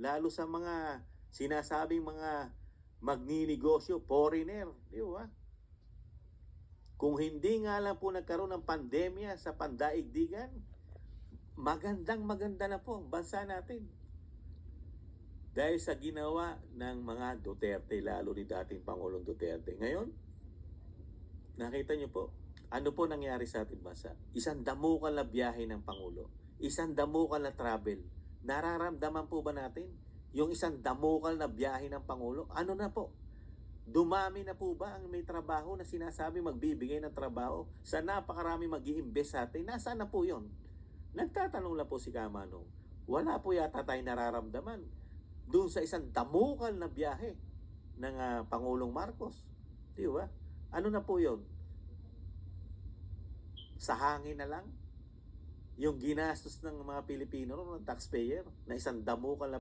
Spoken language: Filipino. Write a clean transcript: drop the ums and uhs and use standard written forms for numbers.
lalo sa mga sinasabing mga magninegosyo, foreigner, di ba? Kung hindi nga lang po nagkaroon ng pandemya sa pandaigdigan, magandang-maganda na po ang bansa natin. Dahil sa ginawa ng mga Duterte, lalo ni dating Pangulong Duterte. Ngayon, nakita niyo po, ano po nangyari sa ating bansa? Isang damukal na biyahe ng Pangulo. Isang damukal na travel. Nararamdaman po ba natin yung isang damukal na biyahe ng Pangulo? Ano na po? Dumami na po ba ang may trabaho na sinasabi magbibigay ng trabaho sa napakarami mag-i-invest sa atin? Nasaan na po yun? Nagtatanong lang po si Kamano. Wala po yata tayong nararamdaman doon sa isang damukal na biyahe ng Pangulong Marcos. Di ba? Ano na po yun? Sa hangin na lang? Yung ginastos ng mga Pilipino, ng taxpayer, na isang damukal na